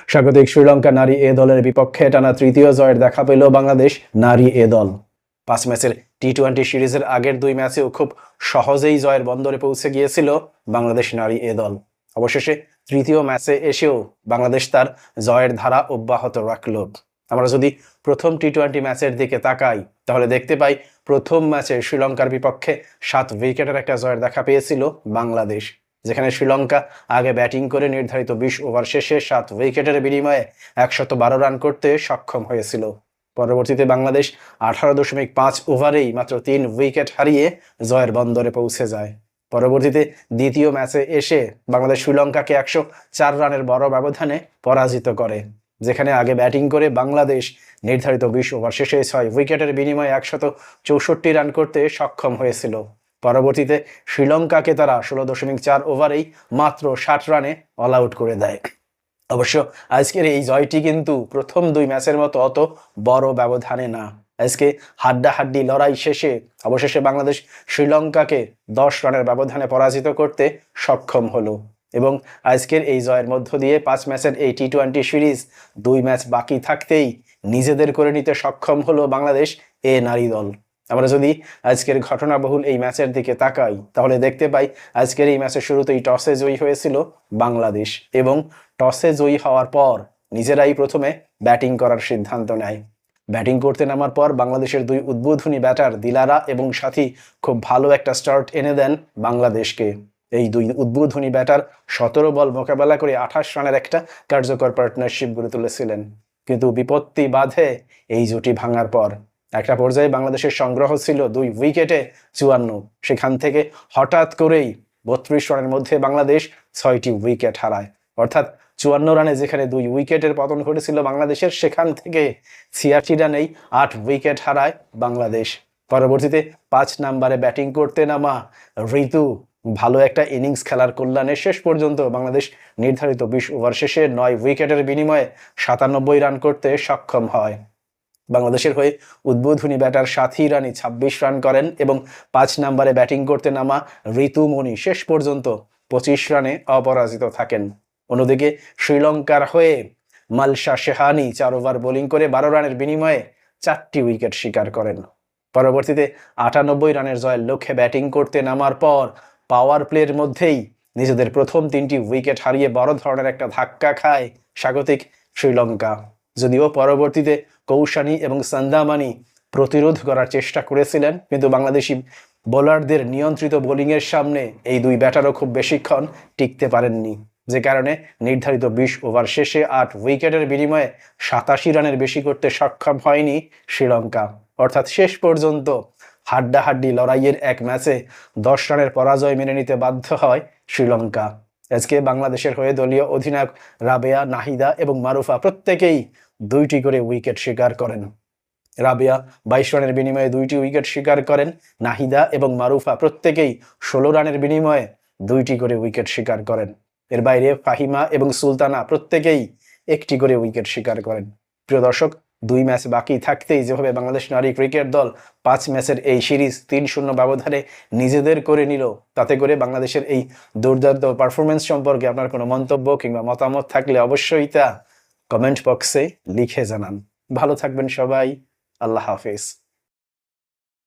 স্বাগতিক শ্রীলঙ্কা নারী এ দলের বিপক্ষে টানা তৃতীয় জয়ের দেখা পেল বাংলাদেশ নারী এ দল। 5 ম্যাচের টি-20 সিরিজের আগের 2 ম্যাচেও খুব সহজেই জয়ের বন্দরে পৌঁছে গিয়েছিল বাংলাদেশ নারী এ দল। অবশেষে তৃতীয় ম্যাচে এসেও বাংলাদেশ তার জয়ের ধারা অব্যাহত রাখল। আমরা যদি প্রথম টি-20 ম্যাচের দিকে তাকাই তাহলে দেখতে পাই প্রথম ম্যাচে শ্রীলঙ্কার বিপক্ষে 7 উইকেটের একটা জয়ের দেখা পেয়েছিল বাংলাদেশ, যেখানে শ্রীলঙ্কা আগে ব্যাটিং করে নির্ধারিত 20 ওভার শেষে 7 উইকেটের বিনিময়ে 112 রান করতে সক্ষম হয়েছিল। পরবর্তীতে বাংলাদেশ 18.5 ওভারেই মাত্র 3 উইকেট হারিয়ে জয়ের বন্দরে পৌঁছে যায়। পরবর্তীতে দ্বিতীয় ম্যাচে এসে বাংলাদেশ শ্রীলঙ্কাকে 104 রানের বড় ব্যবধানে পরাজিত করে, যেখানে আগে ব্যাটিং করে বাংলাদেশ নির্ধারিত 20 ওভার শেষে 6 উইকেটের বিনিময়ে 164 রান করতে সক্ষম হয়েছিল। পরবর্তীতে শ্রীলঙ্কাকে তারা 16.4 ওভারেই মাত্র 60 রানে অল আউট করে দেয়। অবশ্য আজকের এই জয়টি কিন্তু প্রথম 2 ম্যাচের মতো অত বড় ব্যবধানে না। আজকে হাড্ডাহাড্ডি লড়াই শেষে অবশেষে বাংলাদেশ শ্রীলঙ্কাকে 10 রানের ব্যবধানে পরাজিত করতে সক্ষম হলো এবং আজকের এই জয়ের মধ্য দিয়ে 5 ম্যাচের এই টি-20 সিরিজ 2 ম্যাচ বাকি থাকতেই নিজেদের করে নিতে সক্ষম হলো বাংলাদেশ এ নারী দল। আমরা যদি আজকের ঘটনাবহুল এই ম্যাচের দিকে তাকাই তাহলে দেখতে পাই আজকের এই ম্যাচের শুরুতেই টসে জয়ী হয়েছিল বাংলাদেশ এবং টসে জয়ী হওয়ার পর নিজেরাই প্রথমে ব্যাটিং করার সিদ্ধান্ত নেয়। ব্যাটিং করতে নামার পর বাংলাদেশের 2 উদ্বোধনী ব্যাটার দিলারা এবং সাথী খুব ভালো একটা স্টার্ট এনে দেন বাংলাদেশকে। এই 2 উদ্বোধনী ব্যাটার 17 বল মোকাবেলা করে 28 রানের একটা কার্যকর পার্টনারশিপ গড়ে তুলেছিলেন, কিন্তু বিপত্তি বাধে এই জুটি ভাঙার পর। একটা পর্যায়ে বাংলাদেশের সংগ্রহ ছিল 2 উইকেটে 54, সেখান থেকে হঠাৎ করেই 32 রানের মধ্যে বাংলাদেশ 6টি উইকেট হারায়। অর্থাৎ 54 রানে যেখানে 2 উইকেটের পতন ঘটেছিল বাংলাদেশের, সেখান থেকে 86 রানেই 8 উইকেট হারায় বাংলাদেশ। পরবর্তীতে 5 নম্বরে ব্যাটিং করতে নামা ঋতু ভালো একটা ইনিংস খেলার কল্যাণে শেষ পর্যন্ত বাংলাদেশ নির্ধারিত 20 ওভার শেষে 9 উইকেটের বিনিময়ে 97 রান করতে সক্ষম হয়। বাংলাদেশের হয়ে উদ্বোধনী ব্যাটার সাথী রানী 26 রান করেন এবং 5 নম্বরে ব্যাটিং করতে নামা ঋতুমণি শেষ পর্যন্ত 25 রানে অপরাজিত থাকেন। অন্যদিকে শ্রীলঙ্কার হয়ে মালশা শেহানি 4 ওভার বোলিং করে 12 রানের বিনিময়ে 4টি উইকেট শিকার করেন। পরবর্তীতে 98 রানের জয়ের লক্ষ্যে ব্যাটিং করতে নামার পর পাওয়ার প্লের মধ্যেই নিজেদের প্রথম 3টি উইকেট হারিয়ে বড় ধরনের একটা ধাক্কা খায় স্বাগতিক শ্রীলঙ্কা। যদিও পরবর্তীতে কৌশানী এবং সান্দামানি প্রতিরোধ করার চেষ্টা করেছিলেন, কিন্তু বাংলাদেশি বোলারদের নিয়ন্ত্রিত বোলিংয়ের সামনে এই 2 ব্যাটারও খুব বেশিক্ষণ টিকতে পারেননি, যে কারণে নির্ধারিত 20 ওভার শেষে 8 উইকেটের বিনিময়ে 87 রানের বেশি করতে সক্ষম হয়নি শ্রীলঙ্কা। অর্থাৎ শেষ পর্যন্ত হাড্ডাহাড্ডি লড়াইয়ের এক ম্যাচে 10 রানের পরাজয় মেনে নিতে বাধ্য হয় শ্রীলঙ্কা। আজকে বাংলাদেশের হয়ে দলীয় অধিনায়ক রাবেয়া, নাহিদা এবং মারুফা প্রত্যেকেই 2টি করে উইকেট শিকার করেন। রাবেয়া 22 রানের বিনিময়ে 2টি উইকেট শিকার করেন। নাহিদা এবং মারুফা প্রত্যেকেই 16 রানের বিনিময়ে 2টি করে উইকেট শিকার করেন। এর বাইরে ফাহিমা এবং সুলতানা প্রত্যেকেই 1টি করে উইকেট শিকার করেন। প্রিয় দর্শক, 2 ম্যাচ বাকি থাকতেই যেভাবে বাংলাদেশ নারী ক্রিকেট দল 5 ম্যাচের এই সিরিজ 3-0 ব্যবধানে নিজেদের করে নিল, তাতে করে বাংলাদেশের এই দুর্দান্ত পারফরমেন্স সম্পর্কে আপনার কোনো মন্তব্য কিংবা মতামত থাকলে অবশ্যই তা কমেন্ট বক্সে লিখে জানান। ভালো থাকবেন সবাই। আল্লাহ হাফেজ।